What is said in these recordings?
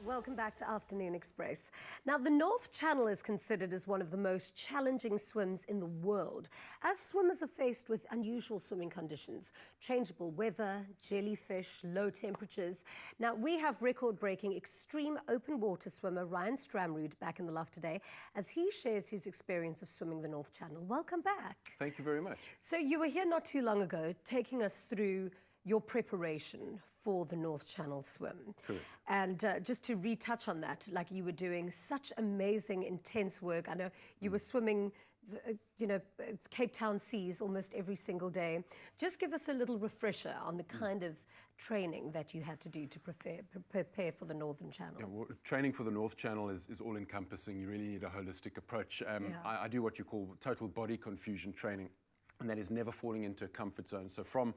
Welcome back to Afternoon Express. Now, the North Channel is considered as one of the most challenging swims in the world, as swimmers are faced with unusual swimming conditions, changeable weather, jellyfish, low temperatures. Now, we have record-breaking extreme open water swimmer Ryan Stamrood back in the loft today as he shares his experience of swimming the North Channel. Welcome back. Thank you very much. So you were here not too long ago taking us through your preparation for the North Channel swim. Correct. And just to retouch on that, like you were doing such amazing, intense work. I know you were swimming, Cape Town seas almost every single day. Just give us a little refresher on the kind of training that you had to do to prepare for the Northern Channel. Yeah, well, training for the North Channel is all-encompassing. You really need a holistic approach. I do what you call total body confusion training, and that is never falling into a comfort zone. So from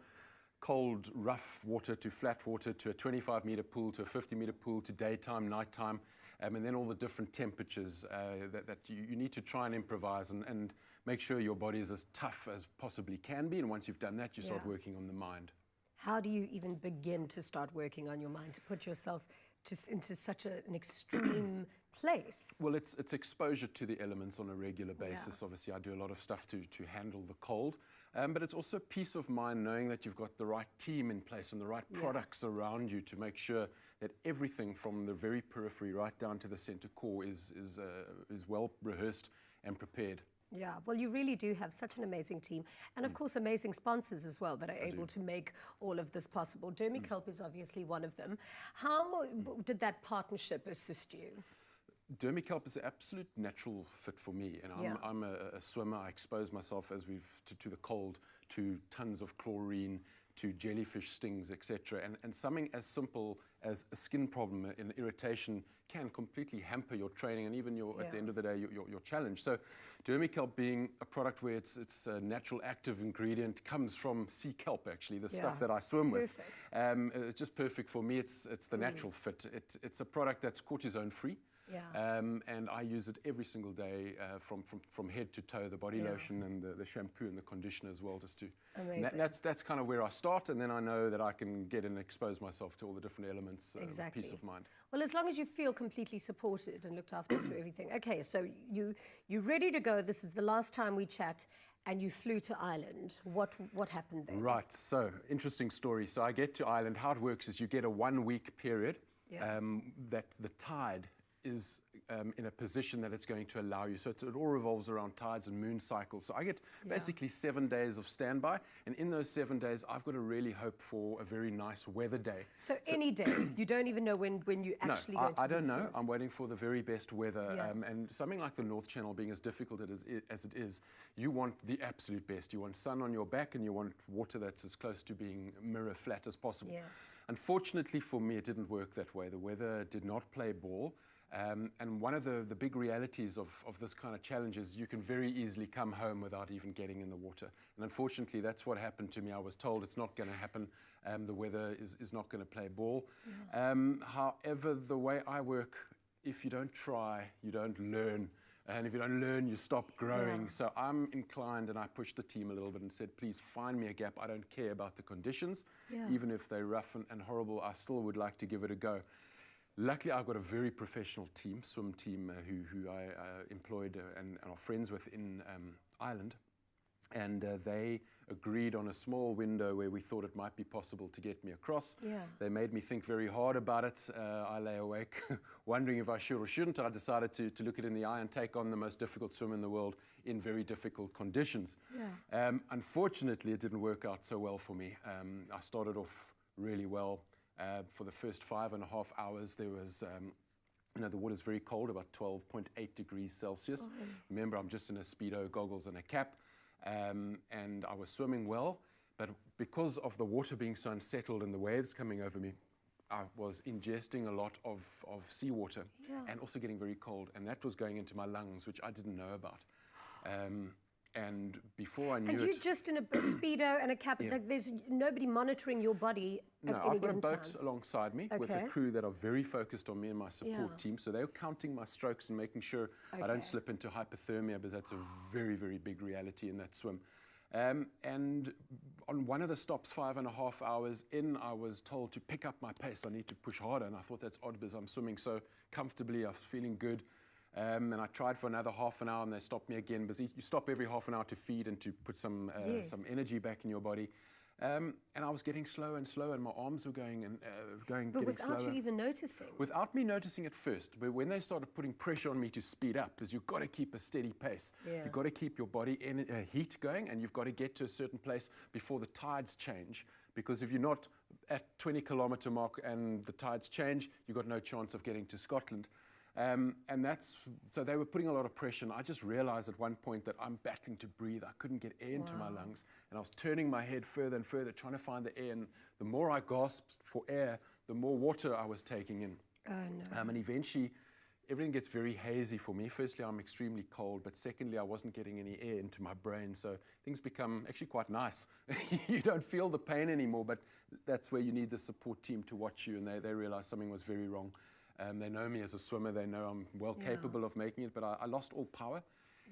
cold, rough water to flat water to a 25-meter pool to a 50-meter pool to daytime, nighttime, and then all the different temperatures that you need to try and improvise and make sure your body is as tough as possibly can be. And once you've done that, you start working on the mind. How do you even begin to start working on your mind, to put yourself just into such an extreme place? Well, it's exposure to the elements on a regular basis. Obviously, I do a lot of stuff to handle the cold, but it's also peace of mind knowing that you've got the right team in place and the right products around you to make sure that everything from the very periphery right down to the center core is well rehearsed and prepared. Yeah, well, you really do have such an amazing team. And of course, amazing sponsors as well that are able to make all of this possible. Dermikelp is obviously one of them. How did that partnership assist you? Dermikelp is an absolute natural fit for me, and I'm a swimmer. I expose myself to the cold, to tons of chlorine, to jellyfish stings, etc. And something as simple as a skin problem, an irritation, can completely hamper your training and even at the end of the day, your challenge. So Dermikelp being a product where it's a natural active ingredient, comes from sea kelp, actually, the stuff that I swim with. It's just perfect for me. It's the natural fit. It's a product that's cortisone free. And I use it every single day from head to toe, the body lotion and the shampoo and the conditioner as well, just to. That's kind of where I start, and then I know that I can get and expose myself to all the different elements with peace of mind. Well, as long as you feel completely supported and looked after through everything. Okay, so you're ready to go. This is the last time we chat. And you flew to Ireland. What happened there? Right, so interesting story. So I get to Ireland. How it works is you get a 1-week period that the tide is in a position that it's going to allow you. So it all revolves around tides and moon cycles. So I get basically 7 days of standby. And in those 7 days, I've got to really hope for a very nice weather day. So any day? You don't even know when you actually go to I don't know. I'm waiting for the very best weather. And something like the North Channel being as difficult as it is, you want the absolute best. You want sun on your back and you want water that's as close to being mirror flat as possible. Unfortunately for me, it didn't work that way. The weather did not play ball. And one of the big realities of this kind of challenge is you can very easily come home without even getting in the water. And unfortunately, that's what happened to me. I was told it's not going to happen. The weather is not going to play ball. However, the way I work, if you don't try, you don't learn. And if you don't learn, you stop growing. So I'm inclined, and I pushed the team a little bit and said, please find me a gap. I don't care about the conditions. Even if they're rough and horrible, I still would like to give it a go. Luckily, I've got a very professional team, swim team, who I employed and are friends with in Ireland. And they agreed on a small window where we thought it might be possible to get me across. They made me think very hard about it. I lay awake wondering if I should or shouldn't. I decided to look it in the eye and take on the most difficult swim in the world in very difficult conditions. Unfortunately, it didn't work out so well for me. I started off really well. For the first 5.5 hours, there was, the water's very cold, about 12.8 degrees Celsius. Remember, I'm just in a Speedo, goggles and a cap, and I was swimming well, but because of the water being so unsettled and the waves coming over me, I was ingesting a lot of seawater and also getting very cold, and that was going into my lungs, which I didn't know about. And before I knew it... And you're just in a Speedo and a cap, like there's nobody monitoring your body at any I've got a given boat time. alongside me with a crew that are very focused on me and my support team. So they're counting my strokes and making sure I don't slip into hypothermia, because that's a very, very big reality in that swim. And on one of the stops, 5.5 hours in, I was told to pick up my pace. I need to push harder. And I thought that's odd because I'm swimming so comfortably. I was feeling good. And I tried for another half an hour and they stopped me again. Because you stop every half an hour to feed and to put some energy back in your body. And I was getting slower and slower, and my arms were getting slower. But without you even noticing? Without me noticing at first. But when they started putting pressure on me to speed up, because you've got to keep a steady pace. Yeah. You've got to keep your body in heat going, and you've got to get to a certain place before the tides change. Because if you're not at 20-kilometre mark and the tides change, you've got no chance of getting to Scotland. So they were putting a lot of pressure, and I just realized at one point that I'm battling to breathe. I couldn't get air into my lungs, and I was turning my head further and further, trying to find the air, and the more I gasped for air, the more water I was taking in. Oh, no. And eventually, everything gets very hazy for me. Firstly, I'm extremely cold, but secondly, I wasn't getting any air into my brain, so things become actually quite nice. You don't feel the pain anymore, but that's where you need the support team to watch you, and they realized something was very wrong. They know me as a swimmer. They know I'm well capable of making it, but I lost all power.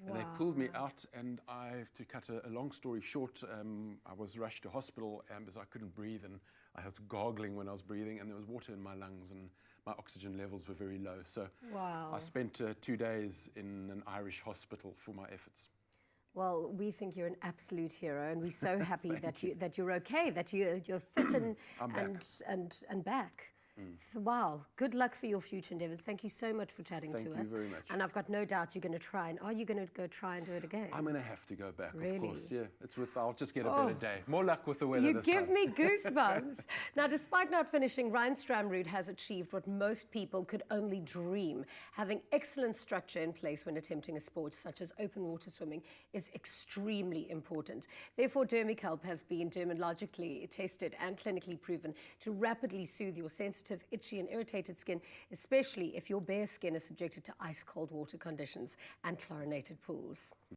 And they pulled me out, and to cut a long story short, I was rushed to hospital because I couldn't breathe, and I was gargling when I was breathing, and there was water in my lungs, and my oxygen levels were very low. So I spent 2 days in an Irish hospital for my efforts. Well, we think you're an absolute hero, and we're so happy that you're okay, that you're fit and back. Wow, good luck for your future endeavours. Thank you so much for chatting to us. Thank you very much. And I've got no doubt you're going to try. And are you going to go try and do it again? I'm going to have to go back, Really? of course. Yeah, I'll just get a better day. More luck with the weather this time. You give me goosebumps. Now, despite not finishing, Ryan Stamrood has achieved what most people could only dream. Having excellent structure in place when attempting a sport such as open water swimming is extremely important. Therefore, Dermikelp has been dermatologically tested and clinically proven to rapidly soothe your sensitive, itchy and irritated skin, especially if your bare skin is subjected to ice-cold water conditions and chlorinated pools.